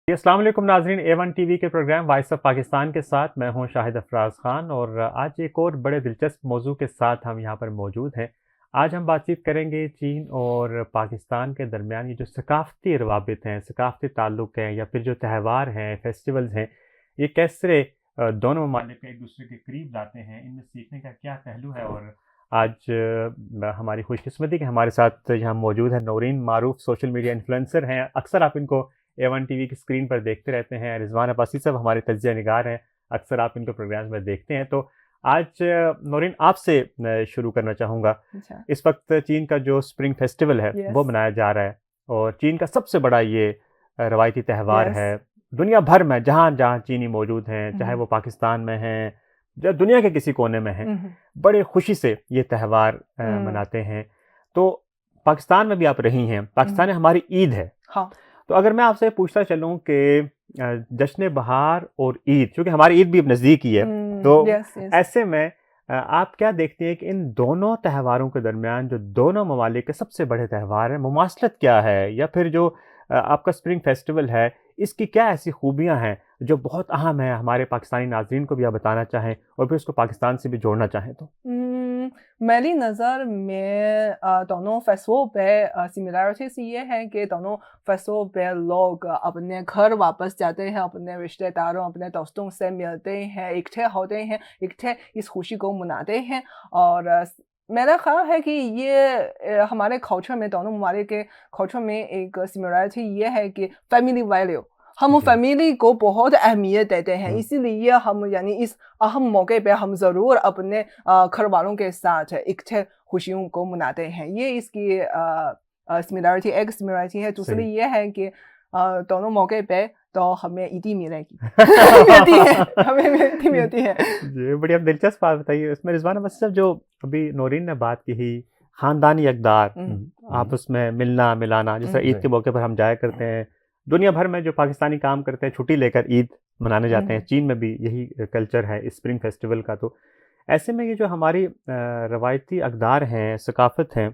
अस्सलाम वालेकुम नाज़रीन, A1 टीवी के प्रोग्राम वॉइस ऑफ पाकिस्तान के साथ मैं हूं शाहिद अफराज ख़ान और आज एक और बड़े दिलचस्प मौजू के साथ हम यहां पर मौजूद हैं। आज हम बातचीत करेंगे चीन और पाकिस्तान के दरमियान ये जो सकाफ़ती रवाबित हैं, सकाफ़ती ताल्लुक़ हैं या फिर जो त्यौहार हैं, फेस्टिवल्स हैं, ये कैसे दोनों ममालिक को एक दूसरे के करीब लाते हैं, इनमें सीखने का क्या पहलू है। और आज हमारी खुशकिस्मती कि हमारे साथ यहाँ मौजूद है नौरीन मारूफ, सोशल मीडिया इन्फ्लुएंसर हैं। अक्सर आप इनको A1 टीवी की स्क्रीन पर देखते रहते हैं। रिजवान अब्बासी साहब हमारे तज्ज़िया निगार हैं, अक्सर आप इनको प्रोग्राम्स में देखते हैं। तो आज नौरीन आपसे शुरू करना चाहूँगा। अच्छा। इस वक्त चीन का जो स्प्रिंग फेस्टिवल है वो मनाया जा रहा है और चीन का सबसे बड़ा ये रवायती त्यौहार है। दुनिया भर में जहाँ जहाँ चीनी मौजूद हैं, चाहे वो पाकिस्तान में हैं या दुनिया के किसी कोने में हैं, बड़े खुशी से ये त्यौहार मनाते हैं। तो पाकिस्तान में भी आप रही हैं, पाकिस्तान में हमारी ईद है। हाँ। तो अगर मैं आपसे पूछना चलूँ कि जश्न बहार और ईद, क्योंकि हमारी ईद भी अब नज़दीक ही है, तो ऐसे में आप क्या देखते हैं कि इन दोनों त्योहारों के दरमियान जो दोनों ममालिक के सबसे बड़े त्यौहार हैं, मुमासलत क्या है, या फिर जो आपका स्प्रिंग फेस्टिवल है, इसकी क्या ऐसी खूबियाँ हैं जो बहुत अहम है, हमारे पाकिस्तानी नाज़रीन को भी आप बताना चाहें और फिर उसको पाकिस्तान से भी जोड़ना चाहें तो? मेरी नज़र में दोनों फेस्टिवल पे सिमिलैरिटीज़ ये है कि दोनों फेस्टिवल पे लोग अपने घर वापस जाते हैं, अपने रिश्तेदारों, अपने दोस्तों से मिलते हैं, इकट्ठे होते हैं, इकट्ठे इस खुशी को मनाते हैं। और मेरा ख़्याल है कि ये हमारे कल्चर में, दोनों ममालिक के कल्चर में एक सिमिलैरिटी ये है कि फैमिली वैल्यू, हम फैमिली को बहुत अहमियत देते हैं, इसीलिए हम यानी इस अहम मौके पे हम ज़रूर अपने घर वालों के साथ इकट्ठे खुशियों को मनाते हैं। ये इसकी सिमिलैरिटी, एक सिमिलैरिटी है। दूसरी ये है कि दोनों मौके पे तो हमें ईदी मिलेगी मिलती है, हमें ईदी मिलती है। जी, बड़ी आप दिलचस्प बात बताइए। इसमें रिजवान अब्बासी साहब, जो अभी नौरीन ने बात की ही, ख़ानदानी अक़दार, आपस में मिलना मिलाना, जिस तरह ईद के मौके पर हम जाया करते हैं, दुनिया भर में जो पाकिस्तानी काम करते हैं छुट्टी लेकर ईद मनाने जाते हैं, चीन में भी यही कल्चर है स्प्रिंग फेस्टिवल का। तो ऐसे में ये जो हमारी रवायती अक़दार हैं, सकाफ़त हैं,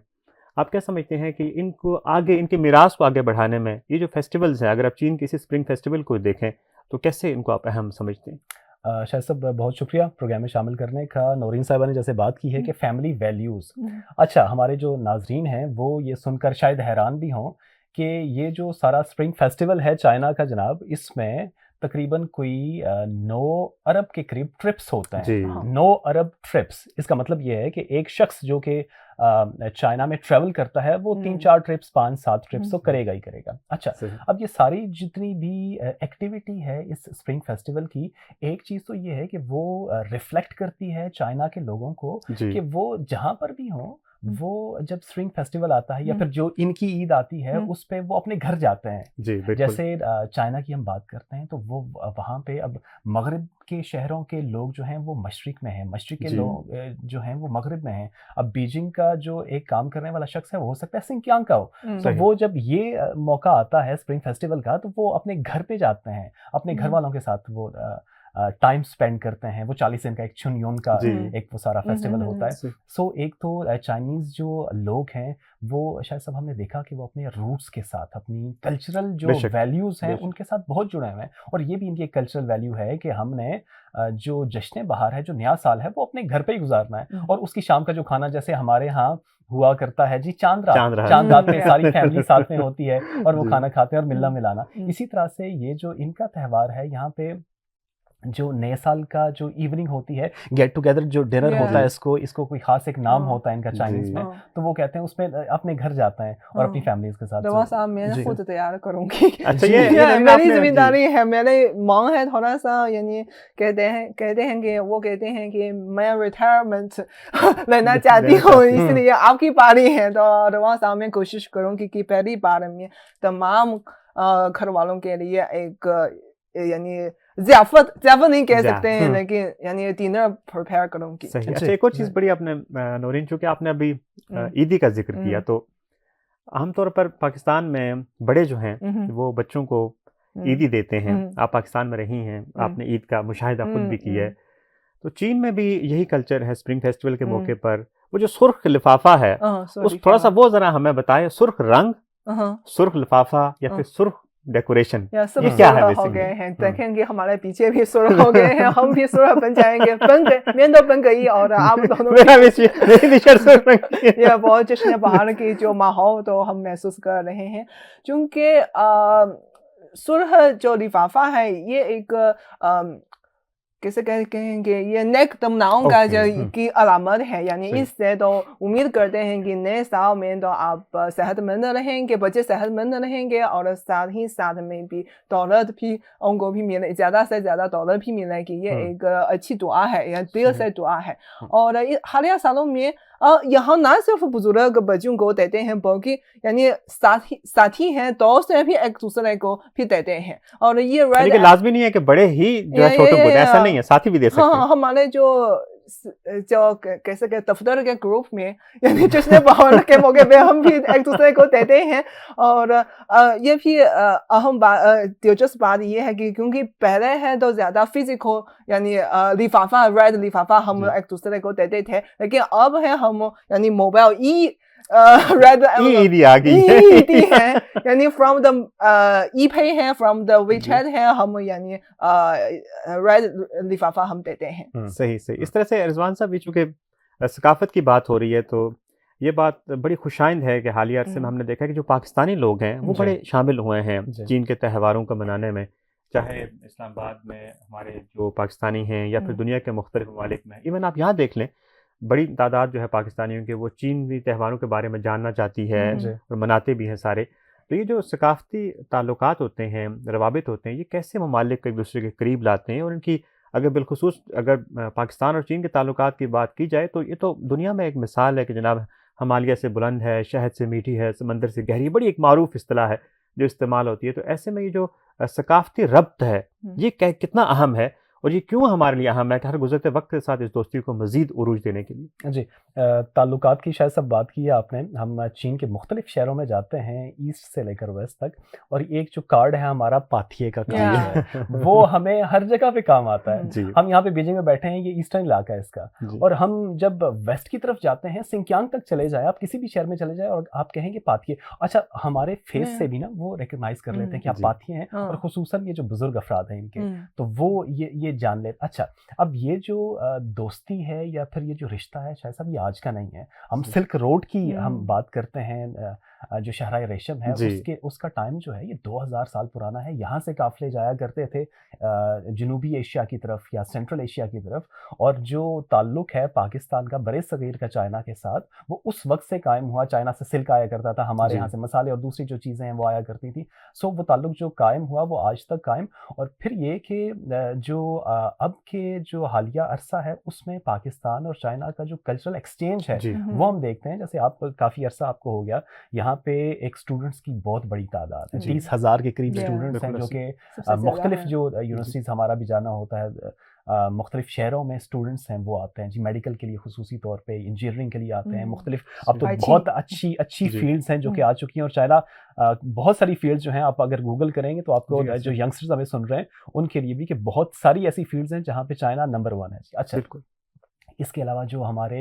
आप क्या समझते हैं कि इनको आगे, इनके मीरास को आगे बढ़ाने में ये जो फेस्टिवल्स हैं, अगर आप चीन के इसी स्प्रिंग फेस्टिवल को देखें तो कैसे इनको आप अहम समझते हैं? शायद साहब बहुत शुक्रिया प्रोग्राम में शामिल करने का। नौरीन साहिबा ने जैसे बात की है कि फैमिली वैल्यूज़, अच्छा, हमारे जो नाजरीन हैं वो ये सुनकर शायद हैरान भी हों कि ये जो सारा स्प्रिंग फेस्टिवल है चाइना का जनाब, इसमें तकरीबन कोई 9 अरब के करीब ट्रिप्स होते हैं। 9 अरब ट्रिप्स, इसका मतलब ये है कि एक शख्स जो कि चाइना में ट्रैवल करता है वो 3-4 ट्रिप्स, 5-7 ट्रिप्स तो करेगा ही करेगा। अच्छा, अब ये सारी जितनी भी एक्टिविटी है इस स्प्रिंग फेस्टिवल की, एक चीज़ तो ये है कि वो रिफ्लेक्ट करती है चाइना के लोगों को कि वो जहाँ पर भी हों, वो जब स्प्रिंग फेस्टिवल आता है या फिर जो इनकी ईद आती है उस पे वो अपने घर जाते हैं। जैसे चाइना की हम बात करते हैं तो वो वहाँ पे अब मगरिब के शहरों के लोग जो हैं वो मशरिक में हैं, मशरिक के लोग जो हैं वो मगरिब में हैं। अब बीजिंग का जो एक काम करने वाला शख्स है वो हो सकता है सिंकियांग का हो, तो वो जब ये मौका आता है स्प्रिंग फेस्टिवल का तो वो अपने घर पे जाते हैं, अपने घर वालों के साथ वो टाइम स्पेंड करते हैं। वो 40 दिन का एक चुनयून का एक वो सारा फेस्टिवल होता है। सो एक तो चाइनीज़ जो लोग हैं वो शायद सब हमने देखा कि वो अपने रूट्स के साथ, अपनी कल्चरल जो वैल्यूज़ हैं उनके साथ बहुत जुड़े हुए हैं। और ये भी इनकी एक कल्चरल वैल्यू है कि हमने जो जश्न बहार है, जो नया साल है, वो अपने घर पे ही गुजारना है। और उसकी शाम का जो खाना, जैसे हमारे यहाँ हुआ करता है जी, चांद रात में सारी फैमिली साथ में होती है और वो खाना खाते हैं और मिलना मिलाना। इसी तरह से ये जो इनका त्यौहार है, यहाँ पे जो नए साल का जो इवनिंग होती है, गेट टुगेदर जो डिनर होता है, इसको कोई खास एक नाम होता है इनका चाइनीज में, तो वो कहते हैं उसमें अपने घर जाते हैं और अपनी फैमिलीज के साथ। रवा साहब, मैं खुद तैयार करूंगी। अच्छा, ये मेरी जिम्मेदारी है, मेरे मांग है थोड़ा सा, यानी कहते हैं कि वो कहते हैं कि मैं रिटायरमेंट लेना चाहती हूँ, इसलिए आपकी पारी है। तो रवा साहब, मैं कोशिश करूँगी कि पहली बार में तमाम घर वालों के लिए एक यानी ज़ियाफ़त नहीं कह सकते हैं, लेकिन यानी डिनर प्रिपेयर करूँगी। अच्छा, एक और चीज़ बड़ी आपने नौरीन, चूँकि आपने अभी ईदी का जिक्र किया, तो आमतौर पर पाकिस्तान में बड़े जो हैं वो बच्चों को ईदी देते हैं। आप पाकिस्तान में रही हैं, आपने ईद का मुशाहिदा खुद भी किया है। तो चीन में भी यही कल्चर है स्प्रिंग फेस्टिवल के मौके पर। वो जो सुर्ख लिफाफा है, उस थोड़ा सा वो ज़रा हमें बताएं, सुर्ख रंग, सुर्ख लिफाफा या फिर सुर्ख डेकोरेशन, या सब ये क्या है सुरह हो बेसिकली? गए हैं, देखेंगे हमारे पीछे भी सुरह हो गए हैं, हम भी सुरह बन जाएंगे, बन गए, मैं तो बन गई और आप दोनों मेरा भी मेरी भी शर्ट सुर्ख रंग की है। ये बहुत जश्न बहार की जो माहौल तो हम महसूस कर रहे हैं, क्योंकि सुरह जो लिफाफा है ये एक कैसे कहेंगे, ये नेक तमन्नाओं का ओके, जो की अलामत है, यानी सही। इससे तो उम्मीद करते हैं कि नए साल में तो आप सेहतमंद रहेंगे, बच्चे सेहतमंद रहेंगे और साथ ही साथ में भी दौलत भी उनको भी मिले, ज़्यादा से ज़्यादा दौलत भी मिलेगी। ये एक अच्छी दुआ है, या दिल से दुआ है। और हालिया सालों में यहाँ ना सिर्फ बुजुर्ग बच्चों को देते हैं, बल्कि यानी साथी हैं, दोस्त हैं भी एक दूसरे को भी देते हैं। और ये लेकिन लाजमी नहीं है कि बड़े ही जो है छोटों को दें, ऐसा नहीं है, साथी भी दे सकते हैं। हाँ, हमारे जो कैसे के दफ्तर के ग्रुप में यानी जिसने बाहर के मौके पे हम भी एक दूसरे को देते हैं। और ये भी अहम दिलचस्प बात ये है कि क्योंकि पहले है तो ज्यादा फिजिकल यानी लिफाफा, रेड लिफाफा हम एक दूसरे को देते थे, लेकिन अब है हम यानी मोबाइल रेड ईदी आ गई है, ईदी है, यानी फ्रॉम द ई-पे है, फ्रॉम द वीचैट है, हम यानी रेड लिफाफा हम देते हैं। सही सही। इस तरह से रिजवान साहब, ये चूंकि सकाफत की बात हो रही है तो ये बात बड़ी खुशाइंद है कि हालिया अरसे में हमने देखा कि जो पाकिस्तानी लोग हैं वो बड़े शामिल हुए हैं चीन के त्योहारों को मनाने में, चाहे इस्लामाबाद में हमारे जो पाकिस्तानी हैं या फिर दुनिया के मुख्तलिफ ममालिक में। इवन आप यहाँ देख लें, बड़ी तादाद जो है पाकिस्तानियों के वो चीनी त्योहारों के बारे में जानना चाहती है और मनाते भी हैं सारे। तो ये जो सकाफती ताल्लुकात होते हैं, रवाबित होते हैं, ये कैसे ममालिक को एक दूसरे के करीब लाते हैं। और इनकी अगर बिलखुसूस अगर पाकिस्तान और चीन के ताल्लुकात की बात की जाए तो ये तो दुनिया में एक मिसाल है कि जनाब हिमालय से बुलंद है, शहद से मीठी है, समंदर से गहरी, बड़ी एक मारूफ इस्तिलाह है जो इस्तेमाल होती है। तो ऐसे में ये जो सकाफती रब्त है ये कितना अहम है और ये क्यों हमारे लिए अहम है, हर गुजरते वक्त के साथ इस दोस्ती को मजीद उरूज देने के लिए? जी, ताल्लुकात की शायद सब बात की है आपने। हम चीन के मुख्तलिफ शहरों में जाते हैं, ईस्ट से लेकर वेस्ट तक, और एक जो कार्ड है हमारा पाथिये का कार्ड है वो हमें हर जगह पे काम आता है। हम यहाँ पे बीजिंग में बैठे हैं, ये ईस्टर्न इलाका है इसका, और हम जब वेस्ट की तरफ जाते हैं, सिंकियांग तक चले जाए, आप किसी भी शहर में चले जाए और आप कहेंगे पाथिये, अच्छा हमारे फेस से भी ना वो रिकग्नाइज कर लेते हैं कि आप पाथिये हैं, और खुसूसन ये जो बुजुर्ग अफराद हैं इनके, तो वो ये जान लेते। अच्छा, अब ये जो दोस्ती है या फिर ये जो रिश्ता है शायद साहब ये आज का नहीं है। हम सिल्क रोड की हम बात करते हैं, जो शहराए रेशम है उसका टाइम जो है ये 2000 साल पुराना है। यहाँ से काफिले जाया करते थे जनूबी एशिया की तरफ या सेंट्रल एशिया की तरफ, और जो ताल्लुक है पाकिस्तान का बरे सगीर का चाइना के साथ वो उस वक्त से कायम हुआ। चाइना से सिल्क आया करता था, हमारे यहाँ से मसाले और दूसरी जो चीज़ें हैं वो आया करती थी। सो वो ताल्लुक जो कायम हुआ वो आज तक कायम। और फिर ये कि जो अब के जो हालिया अरसा है उसमें पाकिस्तान और चाइना का जो कल्चरल एक्सचेंज है वो हम देखते हैं। जैसे आप काफ़ी अरसा आपको हो गया, यहाँ पे एक स्टूडेंट्स की बहुत बड़ी तादाद है, 30,000 के करीब स्टूडेंट्स हैं जो कि मुख्तलिफ जो यूनिवर्सिटीज़ हमारा भी जाना होता है, मुख्तलिफ शहरों में स्टूडेंट्स हैं वो आते हैं जी, मेडिकल के लिए खुसूसी तौर पे, इंजीनियरिंग के लिए आते हैं मुख्तलिफ। अब तो बहुत अच्छी फील्ड्स हैं जो कि आ चुकी हैं, और चाइना बहुत सारी फील्ड्स जो हैं आप अगर गूगल करेंगे तो आपको जो यंगस्टर्स हमें सुन रहे हैं उनके लिए भी कि बहुत सारी ऐसी फील्ड्स हैं जहाँ पे चाइना नंबर 1 है। अच्छा, बिल्कुल। इसके अलावा जो हमारे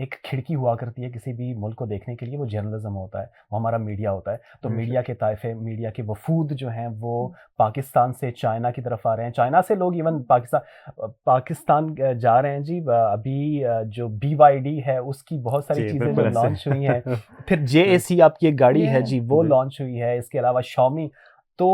एक खिड़की हुआ करती है किसी भी मुल्क को देखने के लिए, वो जर्नलिज्म होता है, वो हमारा मीडिया होता है। तो मीडिया के ताइफे, मीडिया के वफूद जो हैं वो पाकिस्तान से चाइना की तरफ आ रहे हैं, चाइना से लोग इवन पाकिस्तान जा रहे हैं जी। अभी जो BYD है उसकी बहुत सारी चीज़ें जो लॉन्च हुई हैं, फिर JAC आपकी एक गाड़ी है जी वो लॉन्च हुई है। इसके अलावा Xiaomi, तो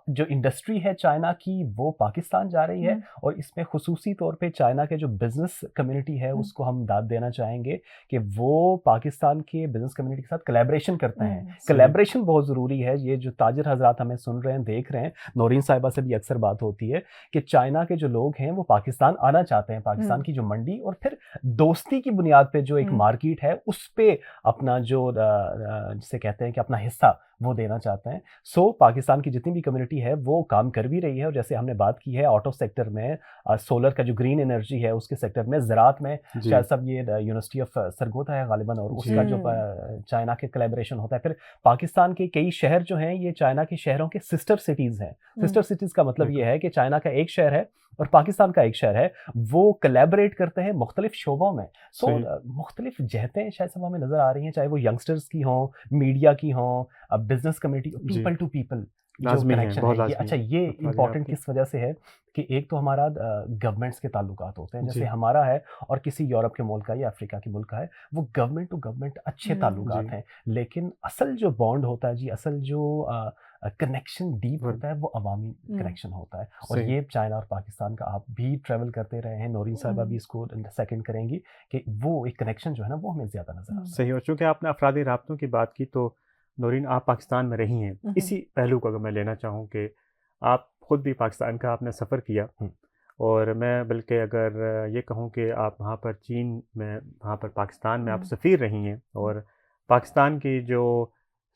जो इंडस्ट्री है चाइना की वो पाकिस्तान जा रही है, और इसमें खुसूसी तौर पे चाइना के जो बिज़नेस कम्युनिटी है उसको हम दाद देना चाहेंगे कि वो पाकिस्तान के बिज़नेस कम्युनिटी के साथ कोलैबोरेशन करते हैं। कोलैबोरेशन बहुत ज़रूरी है। ये जो ताजिर हजरात हमें सुन रहे हैं, देख रहे हैं, नौरीन साहिबा से भी अक्सर बात होती है कि चाइना के जो लोग हैं वो पाकिस्तान आना चाहते हैं, पाकिस्तान की जो मंडी और फिर दोस्ती की बुनियाद पर जो एक मार्केट है उस पर अपना जो जिसे कहते हैं कि अपना हिस्सा वो देना चाहते हैं। सो पाकिस्तान की जितनी भी कम्युनिटी है वो काम कर भी रही है, और जैसे हमने बात की है ऑटो सेक्टर में, सोलर का जो ग्रीन एनर्जी है उसके सेक्टर में, ज़राअत में शायद सब ये यूनिवर्सिटी ऑफ सरगोधा है गालिबन, और उसका जो चाइना के कोलैबोरेशन होता है। फिर पाकिस्तान के कई शहर जो हैं ये चाइना के शहरों के सिस्टर सिटीज़ हैं। सिस्टर सिटीज़ का मतलब ये है कि चाइना का एक शहर है और पाकिस्तान का एक शहर है, वो कोलैबोरेट करते हैं मुख्तलिफ शोबों में। सो सही। मुख्तलिफ जहतें शायद सब हमें नज़र आ रही हैं, चाहे वो यंगस्टर्स की हों, मीडिया की हों, बिज़नेस कम्युनिटी, जी, पीपल टू पीपल जो लाज़मी है, कनेक्शन बहुत है ये। लाज़मी अच्छा, है, ये अफ़राज़ इम्पॉर्टेंट आपके। किस वजह से है कि एक तो हमारा गवर्नमेंट्स के ताल्लुकात होते हैं, जैसे जी, हमारा है और किसी यूरोप के मुल्क का या अफ्रीका के मुल्क का है, वो गवर्नमेंट टू गवर्नमेंट अच्छे ताल्लुकात जी, हैं। लेकिन असल जो बॉन्ड होता है जी, असल जो कनेक्शन डीप वो होता है, वो अवामी कनेक्शन होता है। और सही, ये चाइना और पाकिस्तान का आप भी ट्रैवल करते रहे हैं, नौरीन साहिबा भी इसको सेकंड करेंगी कि वो एक कनेक्शन जो है ना, वो हमें ज़्यादा नज़र आता सही। और चूँकि आपने अफ़रादी राब्तों की बात की, तो नूरीन आप पाकिस्तान में रही हैं। इसी पहलू को अगर मैं लेना चाहूँ कि आप खुद भी पाकिस्तान का आपने सफ़र किया, है। और मैं बल्कि अगर ये कहूँ कि आप वहाँ पर चीन में, वहाँ पर पाकिस्तान में आप हम्म, सफ़ीर रही हैं, और पाकिस्तान की जो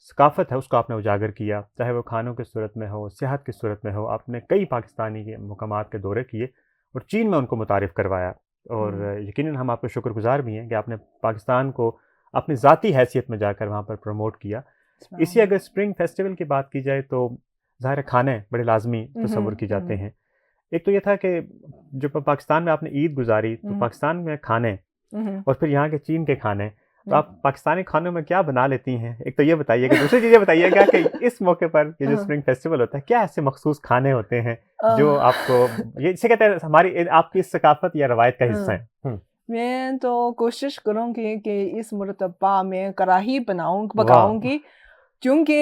सकाफ़त है उसको आपने उजागर किया, चाहे वो खानों की सूरत में हो, सियाहत की सूरत में हो। आपने कई पाकिस्तानी के मुकामात के दौरे किए और चीन में उनको मुतारिफ़ करवाया, और यकीनन हम आपके शुक्रगुज़ार भी हैं कि आपने पाकिस्तान को अपनी ज़ाती हैसियत में जाकर वहाँ पर प्रमोट किया। इसी अगर स्प्रिंग फेस्टिवल की बात की जाए, तो ज़ाहिर है खाने बड़े लाज़मी तस्वुर किए जाते हैं। एक तो ये था कि जब पाकिस्तान में आपने ईद गुज़ारी, तो पाकिस्तान में खाने और फिर यहाँ के चीन के खाने, तो आप पाकिस्तानी खानों में क्या बना लेती हैं? एक तो ये बताइएगा, दूसरी चीज़ ये बताइएगा कि इस मौके पर ये जो स्प्रिंग फेस्टिवल होता है, क्या ऐसे मख़सूस खाने होते हैं जो आपको, ये इसे कहते हैं हमारी आपकी सकाफ़त या रवायत का हिस्सा हैं? मैं तो कोशिश करूँगी कि इस मर्तबा मैं कढ़ाई वाह! पकाऊँगी, क्योंकि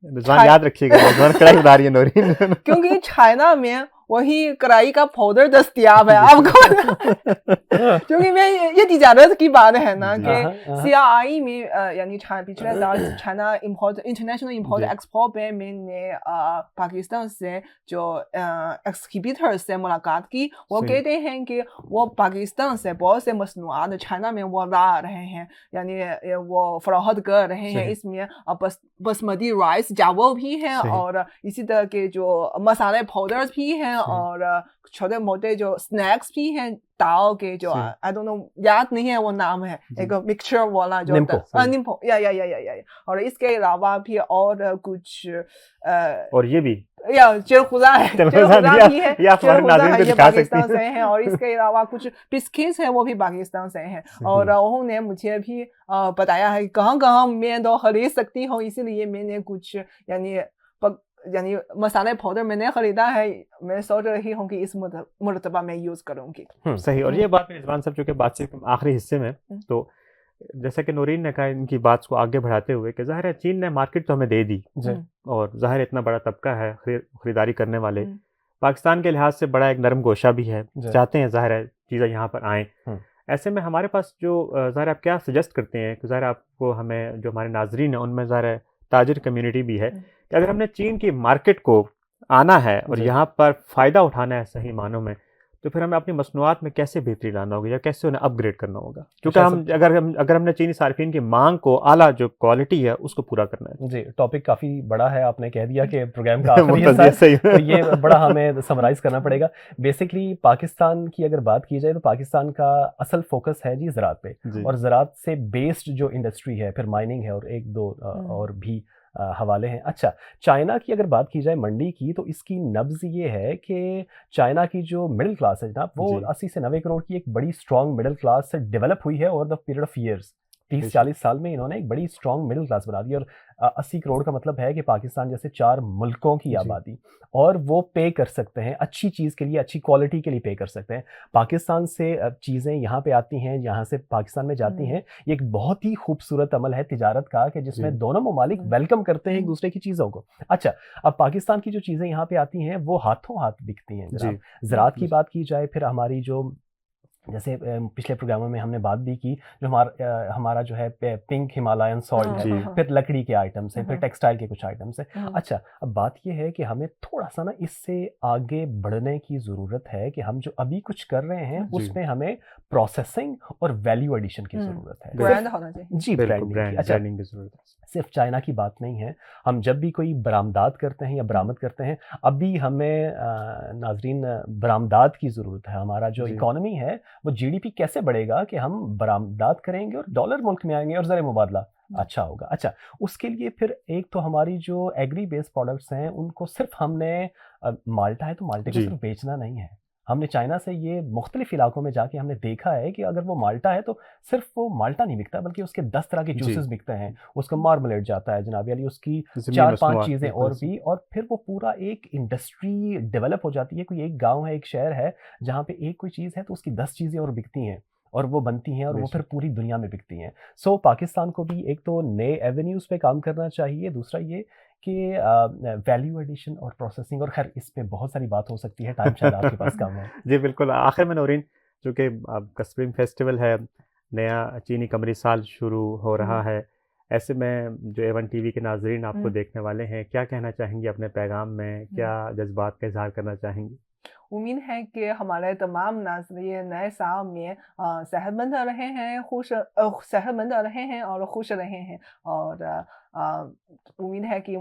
मेज़बान चाइ याद रखिएगा, मेज़बान कढ़ाई बना रही है नौरीन। क्योंकि चाइना में वही कढ़ाई का पाउडर दस्तयाब है जी। आपको। क्योंकि मैं ये तिजारत की बात है ना जी। कि हाँ। सीआईआई में यानी पिछले साल चाइना इंटरनेशनल इम्पोर्ट जी, एक्सपो पे मैंने पाकिस्तान से जो एक्सहिबिटर से मुलाकात की। वो सही। कहते हैं कि वो पाकिस्तान से बहुत से मसनूआत चाइना में वो ला रहे हैं, यानी वो फरोख्त कर रहे हैं। सही, इसमें बासमती राइस चावल भी है, सही। और इसी तरह के जो मसाले पाउडर्स भी हैं, सही, और छोटे मोटे जो स्नैक्स भी हैं, दाल के जो सही। आई डोंट नो, याद नहीं है वो नाम है, जी, एक मिक्सचर वाला जो निम्को। सही। निम्पो, या। और इसके अलावा भी और कुछ और ये भी या चिरखुज़ा है, चलो चिरखुज़ा भी है, ये आप हमारे चिरखुज़ा नाज़रीन है, को ये दिखा सकती पाकिस्तान से हैं। हैं। और इसके अलावा कुछ बिस्किट्स हैं, वो भी पाकिस्तान से हैं। सही, और उन्होंने मुझे भी बताया है कहाँ-कहाँ मैं तो खरीद सकती हूँ, इसीलिए मैंने कुछ यानी पक यानी मसाले पाउडर मैंने खरीदा है। मैं सोच रही हूँ कि इस मर्तबा मैं यूज़ करूँगी। सही। और ये बात रिज़वान साहब, चूँकि बातचीत के आखिरी हिस्से में, तो जैसा कि नूरीन ने कहा इनकी बात को आगे बढ़ाते हुए कि ज़ाहिर है चीन ने मार्केट तो हमें दे दी, जी। और ज़ाहिर है इतना बड़ा तबका है खरीदारी करने वाले। हुँ, पाकिस्तान के लिहाज से बड़ा एक नरम गोशा भी है, जी। चाहते हैं ज़ाहिर है चीज़ें यहाँ पर आएँ। हुँ। ऐसे में हमारे पास जो ज़ाहिर है आप क्या सजेस्ट करते हैं कि ज़ाहिर है आपको, हमें जो हमारे नाज़रीन हैं उनमें ज़ाहिर है ताजिर कम्युनिटी भी है, कि अगर हमने चीन की मार्केट को आना है और जी। यहाँ पर फ़ायदा उठाना है सही मानों में, तो फिर हमें अपनी मसनूआत में कैसे बेहतरी लाना होगा या कैसे उन्हें अपग्रेड करना होगा? क्योंकि अच्छा, हम अगर हमने चीनी सार्फिन की माँग को, आला जो क्वालिटी है उसको पूरा करना है। जी, टॉपिक काफ़ी बड़ा है, आपने कह दिया कि प्रोग्राम का आखिरी मुमताज़, हिस्सा ये है, सही तो है। ये बड़ा हमें समराइज़ करना पड़ेगा। बेसिकली पाकिस्तान की अगर बात की जाए, तो पाकिस्तान का असल फ़ोकस है जी ज़राअत पे, जी, और ज़राअत से बेस्ड जो इंडस्ट्री है, फिर माइनिंग है, और 1-2 और भी हवाले हैं। अच्छा, चाइना की अगर बात की जाए मंडी की, तो इसकी नब्ज़ ये है कि चाइना की जो मिडल क्लास है जनाब, वो जी, 80 से 90 करोड़ की एक बड़ी स्ट्रॉन्ग मिडल क्लास से डेवलप हुई है over the period of years. बेशक। 30-40 साल में इन्होंने एक बड़ी स्ट्रॉन्ग मिडल क्लास बना दी, और 80 करोड़ का मतलब है कि पाकिस्तान जैसे 4 मुल्कों की जी, आबादी, और वो पे कर सकते हैं अच्छी चीज़ के लिए, अच्छी क्वालिटी के लिए पे कर सकते हैं। पाकिस्तान से चीज़ें यहाँ पे आती हैं, यहाँ से पाकिस्तान में जाती हैं। ये एक बहुत ही खूबसूरत अमल है तिजारत का, कि जी, जिसमें दोनों ममालिक वेलकम करते हैं एक दूसरे की चीज़ों को। अच्छा, अब पाकिस्तान की जो चीज़ें यहाँ पे आती हैं, वो हाथों हाथ बिकती हैं जी, जनाब। ज़राअत की जी, बात की जाए, फिर हमारी जो, जैसे पिछले प्रोग्रामों में हमने बात भी की, जो हमारा जो है पिंक हिमालयन सॉल्ट है, जी, फिर लकड़ी के आइटम्स हैं, फिर टेक्सटाइल के कुछ आइटम्स हैं। अच्छा, अब बात ये है कि हमें थोड़ा-सा ना इससे आगे बढ़ने की ज़रूरत है, कि हम जो अभी कुछ कर रहे हैं, जी, उसमें हमें प्रोसेसिंग और वैल्यू एडिशन की ज़रूरत है। ब्रांड होना चाहिए। जी, बिल्कुल ब्रांडिंग की। अच्छा, ब्रांडिंग की ज़रूरत है। सिर्फ चाइना की बात नहीं है, हम जब भी कोई बरामदात करते हैं या बरामद करते हैं, अभी हमें नाज़रीन बरामदात की ज़रूरत है। हमारा जो जी, इकॉनमी है, वो जीडीपी कैसे बढ़ेगा कि हम बरामदात करेंगे और डॉलर मुल्क में आएँगे और ज़र मुबादला अच्छा होगा। अच्छा, उसके लिए फिर एक तो हमारी जो एग्री बेस्ड प्रोडक्ट्स हैं, उनको सिर्फ हमने माल्टा है तो माल्टे को जी, सिर्फ बेचना नहीं है। हमने चाइना से ये मुख्तलिफ इलाकों में जाके हमने देखा है कि अगर वो माल्टा है तो सिर्फ वो माल्टा नहीं बिकता, बल्कि उसके 10 तरह के जी। जूसेस बिकते हैं। उसका मार्मलेड जाता है जनाब अली, उसकी ज़मीनी 4-5 मसनूआत चीज़ें बिल्कुल और स भी, और फिर वो पूरा एक इंडस्ट्री डेवलप हो जाती है। कोई एक गाँव है, एक शहर है, जहाँ पे एक कोई चीज़ है तो उसकी 10 चीज़ें और बिकती हैं, और वो बनती हैं और वो फिर बेशक। पूरी दुनिया में बिकती हैं। सो पाकिस्तान को भी एक तो नए एवेन्यूज़ पे काम करना चाहिए, दूसरा ये कि वैल्यू एडिशन और प्रोसेसिंग, और ख़ैर इस पे बहुत सारी बात हो सकती है, टाइम शायद आपके पास कम है। जी, बिल्कुल। आखिर में नौरीन, चूँकि आपका स्प्रिंग फेस्टिवल है, नया चीनी कमरी साल शुरू हो रहा हम्म, है, ऐसे में जो एवन टीवी के नाज़रीन आपको हम्म, देखने वाले हैं, क्या कहना चाहेंगी अपने पैगाम में? हम्म। क्या जज़्बात का इज़हार करना चाहेंगी? उम्मीद है कि हमारे तमाम नाज़रीन नए साल में सेहतमंद रहे हैं, सेहतमंद रहे हैं और खुश रहे हैं। और उम्मीद है कि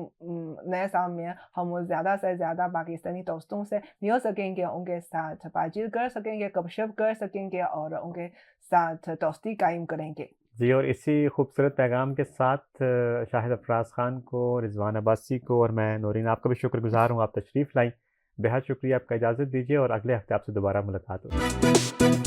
नए साल में हम ज़्यादा से ज़्यादा पाकिस्तानी दोस्तों से मिल सकेंगे, उनके साथ बातचीत कर सकेंगे, गपशप कर सकेंगे और उनके साथ दोस्ती कायम करेंगे। जी, और इसी खूबसूरत पैगाम के साथ शाहिद अफराज़ ख़ान को, रिज़वान अब्बासी को और मैं नौरीन आपका भी शुक्रगुज़ार हूँ, आप तशरीफ़ लाईं। बेहद शुक्रिया, आपका इजाज़त दीजिए और अगले हफ़्ते आपसे दोबारा मुलाकात होगी।